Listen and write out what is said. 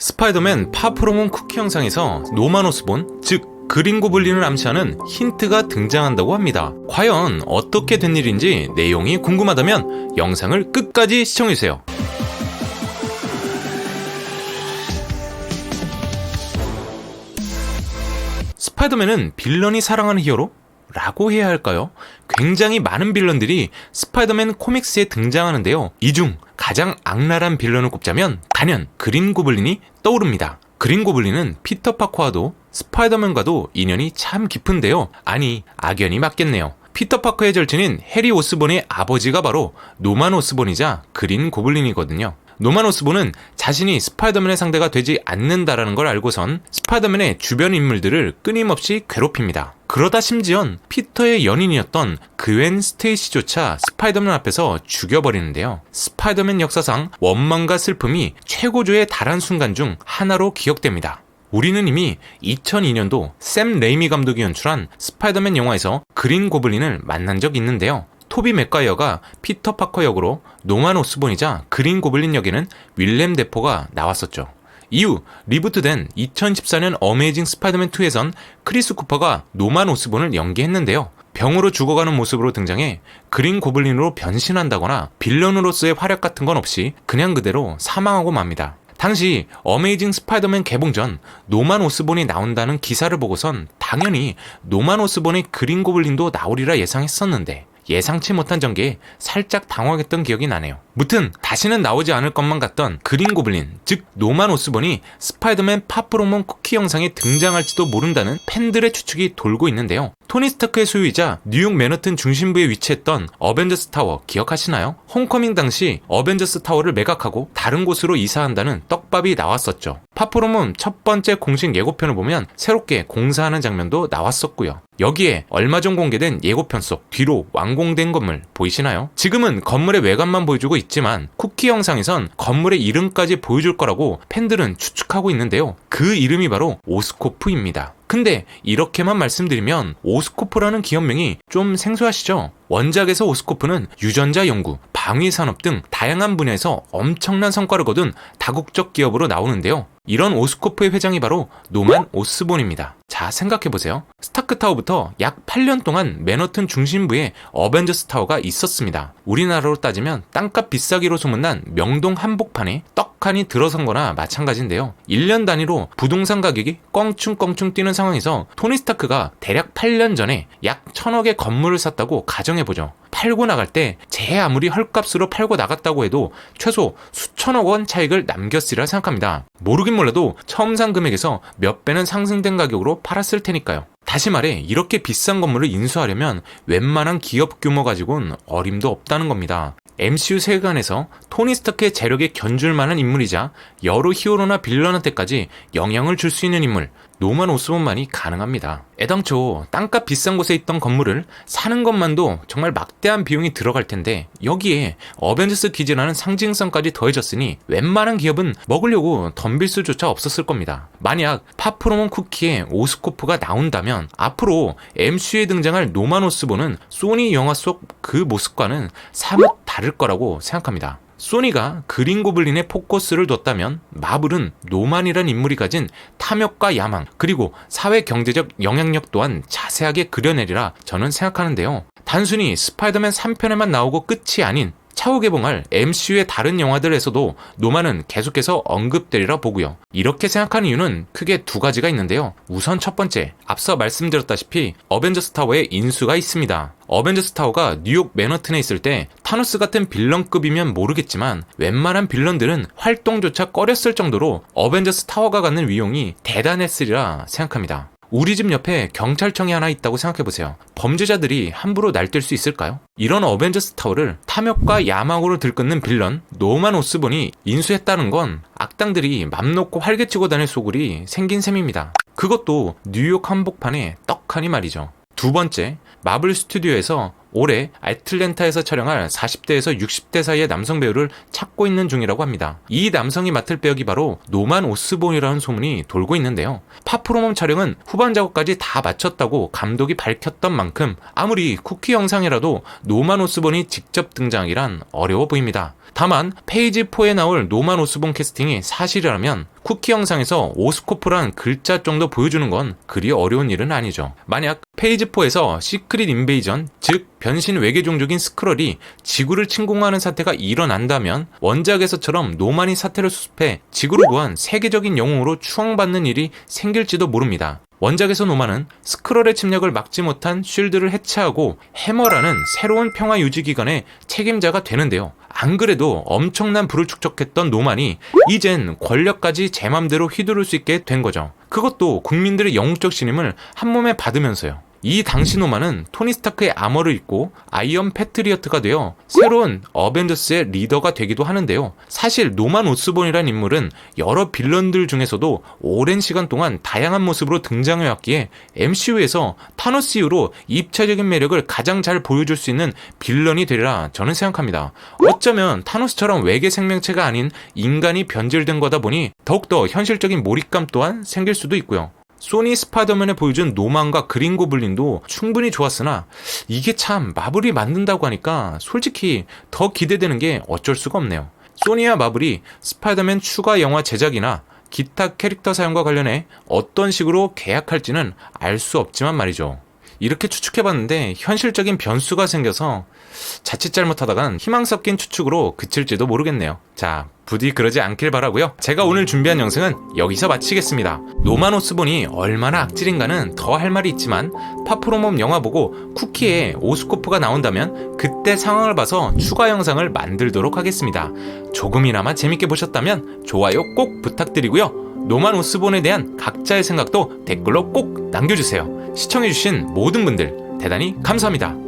스파이더맨 파프로몬 쿠키 영상에서 노만 오스본, 즉 그린 고블린을 암시하는 힌트가 등장한다고 합니다. 과연 어떻게 된 일인지 내용이 궁금하다면 영상을 끝까지 시청해주세요. 스파이더맨은 빌런이 사랑하는 히어로? 라고 해야 할까요? 굉장히 많은 빌런들이 스파이더맨 코믹스에 등장하는데요. 이 중 가장 악랄한 빌런을 꼽자면 단연 그린 고블린이 떠오릅니다. 그린 고블린은 피터 파커와도 스파이더맨과도 인연이 참 깊은데요. 아니, 악연이 맞겠네요. 피터 파커의 절친인 해리 오스본의 아버지가 바로 노만 오스본이자 그린 고블린이거든요. 노만 오스본은 자신이 스파이더맨의 상대가 되지 않는다라는 걸 알고선 스파이더맨의 주변 인물들을 끊임없이 괴롭힙니다. 그러다 심지어 피터의 연인이었던 그웬 스테이시조차 스파이더맨 앞에서 죽여버리는데요. 스파이더맨 역사상 원망과 슬픔이 최고조에 달한 순간 중 하나로 기억됩니다. 우리는 이미 2002년도 샘 레이미 감독이 연출한 스파이더맨 영화에서 그린 고블린을 만난 적이 있는데요. 토비 맥과이어가 피터 파커 역으로 노만 오스본이자 그린 고블린 역에는 윌렘 데포가 나왔었죠. 이후 리부트된 2014년 어메이징 스파이더맨 2에선 크리스 쿠퍼가 노만 오스본을 연기했는데요. 병으로 죽어가는 모습으로 등장해 그린 고블린으로 변신한다거나 빌런으로서의 활약 같은 건 없이 그냥 그대로 사망하고 맙니다. 당시 어메이징 스파이더맨 개봉 전 노만 오스본이 나온다는 기사를 보고선 당연히 노만 오스본의 그린 고블린도 나오리라 예상했었는데 예상치 못한 전개에 살짝 당황했던 기억이 나네요. 무튼 다시는 나오지 않을 것만 같던 그린 고블린, 즉 노만 오스본이 스파이더맨 파프로몬 쿠키 영상에 등장할지도 모른다는 팬들의 추측이 돌고 있는데요. 토니 스타크의 소유이자 뉴욕 맨하튼 중심부에 위치했던 어벤져스 타워 기억하시나요? 홈커밍 당시 어벤져스 타워를 매각하고 다른 곳으로 이사한다는 떡밥이 나왔었죠. 파프로몬 첫 번째 공식 예고편을 보면 새롭게 공사하는 장면도 나왔었고요. 여기에 얼마 전 공개된 예고편 속 뒤로 완공된 건물 보이시나요? 지금은 건물의 외관만 보여주고 있지만 쿠키 영상에선 건물의 이름까지 보여줄 거라고 팬들은 추측하고 있는데요. 그 이름이 바로 오스코프입니다. 근데 이렇게만 말씀드리면 오스코프라는 기업명이 좀 생소하시죠? 원작에서 오스코프는 유전자 연구, 방위산업 등 다양한 분야에서 엄청난 성과를 거둔 다국적 기업으로 나오는데요. 이런 오스코프의 회장이 바로 노만 오스본입니다. 자, 생각해보세요. 스타크타워부터 약 8년 동안 맨하튼 중심부에 어벤져스 타워가 있었습니다. 우리나라로 따지면 땅값 비싸기로 소문난 명동 한복판에 떡하니 들어선 거나 마찬가지인데요. 1년 단위로 부동산 가격이 껑충껑충 뛰는 상황에서 토니 스타크가 대략 8년 전에 약 1000억의 건물을 샀다고 가정해보죠. 팔고 나갈 때 제 아무리 헐값으로 팔고 나갔다고 해도 최소 수천억 원 차익을 남겼으리라 생각합니다. 모르긴 몰라도 처음 산 금액에서 몇 배는 상승된 가격으로 팔았을 테니까요. 다시 말해 이렇게 비싼 건물을 인수하려면 웬만한 기업 규모 가지고는 어림도 없다는 겁니다. MCU 세계관에서 토니 스타크의 재력에 견줄 만한 인물이자 여러 히어로나 빌런한테까지 영향을 줄 수 있는 인물, 노만 오스본만이 가능합니다. 애당초 땅값 비싼 곳에 있던 건물을 사는 것만도 정말 막대한 비용이 들어갈 텐데 여기에 어벤져스 기지라는 상징성까지 더해졌으니 웬만한 기업은 먹으려고 덤빌 수조차 없었을 겁니다. 만약 파프로몬 쿠키에 오스코프가 나온다면 앞으로 MCU에 등장할 노만 오스본은 소니 영화 속 그 모습과는 사뭇 다를 거라고 생각합니다. 소니가 그린 고블린에 포커스를 뒀다면 마블은 노만이란 인물이 가진 탐욕과 야망 그리고 사회 경제적 영향력 또한 자세하게 그려내리라 저는 생각하는데요. 단순히 스파이더맨 3편에만 나오고 끝이 아닌 차후 개봉할 MCU의 다른 영화들에서도 노만은 계속해서 언급되리라 보고요. 이렇게 생각하는 이유는 크게 두 가지가 있는데요. 우선 첫 번째, 앞서 말씀드렸다시피 어벤져스 타워에 인수가 있습니다. 어벤져스 타워가 뉴욕 맨하튼에 있을 때 타노스 같은 빌런급이면 모르겠지만 웬만한 빌런들은 활동조차 꺼렸을 정도로 어벤져스 타워가 갖는 위용이 대단했으리라 생각합니다. 우리 집 옆에 경찰청이 하나 있다고 생각해보세요. 범죄자들이 함부로 날뛸 수 있을까요? 이런 어벤져스 타워를 탐욕과 야망으로 들끓는 빌런 노만 오스본이 인수했다는 건 악당들이 맘 놓고 활개치고 다닐 소굴이 생긴 셈입니다. 그것도 뉴욕 한복판에 떡하니 말이죠. 두 번째, 마블 스튜디오에서 올해 애틀랜타에서 촬영할 40대에서 60대 사이의 남성 배우를 찾고 있는 중이라고 합니다. 이 남성이 맡을 배역이 바로 노만 오스본이라는 소문이 돌고 있는데요. 파프로몬 촬영은 후반 작업까지 다 마쳤다고 감독이 밝혔던 만큼 아무리 쿠키 영상이라도 노만 오스본이 직접 등장하기란 어려워 보입니다. 다만 페이지 4에 나올 노만 오스본 캐스팅이 사실이라면 쿠키 영상에서 오스코프란 글자 정도 보여주는 건 그리 어려운 일은 아니죠. 만약 페이지 4에서 시크릿 인베이전, 즉 변신 외계 종족인 스크럴이 지구를 침공하는 사태가 일어난다면 원작에서처럼 노만이 사태를 수습해 지구를 구한 세계적인 영웅으로 추앙받는 일이 생길지도 모릅니다. 원작에서 노만은 스크럴의 침략을 막지 못한 쉴드를 해체하고 해머라는 새로운 평화 유지기관의 책임자가 되는데요. 안 그래도 엄청난 부를 축적했던 노만이 이젠 권력까지 제 맘대로 휘두를 수 있게 된 거죠. 그것도 국민들의 영웅적 신임을 한 몸에 받으면서요. 이 당시 노만은 토니 스타크의 아머를 입고 아이언 패트리어트가 되어 새로운 어벤져스의 리더가 되기도 하는데요. 사실 노만 오스본이란 인물은 여러 빌런들 중에서도 오랜 시간 동안 다양한 모습으로 등장해왔기에 MCU에서 타노스 이후로 입체적인 매력을 가장 잘 보여줄 수 있는 빌런이 되리라 저는 생각합니다. 어쩌면 타노스처럼 외계 생명체가 아닌 인간이 변질된 거다 보니 더욱더 현실적인 몰입감 또한 생길 수도 있고요. 소니 스파이더맨에 보여준 노만과 그린 고블린도 충분히 좋았으나 이게 참 마블이 만든다고 하니까 솔직히 더 기대되는 게 어쩔 수가 없네요. 소니와 마블이 스파이더맨 추가 영화 제작이나 기타 캐릭터 사용과 관련해 어떤 식으로 계약할지는 알 수 없지만 말이죠. 이렇게 추측해봤는데 현실적인 변수가 생겨서 자칫 잘못하다간 희망 섞인 추측으로 그칠지도 모르겠네요. 자, 부디 그러지 않길 바라고요. 제가 오늘 준비한 영상은 여기서 마치겠습니다. 노만 오스본이 얼마나 악질인가는 더 할 말이 있지만 파프로몸 영화 보고 쿠키에 오스코프가 나온다면 그때 상황을 봐서 추가 영상을 만들도록 하겠습니다. 조금이나마 재밌게 보셨다면 좋아요 꼭 부탁드리고요. 노만 오스본에 대한 각자의 생각도 댓글로 꼭 남겨주세요. 시청해주신 모든 분들 대단히 감사합니다.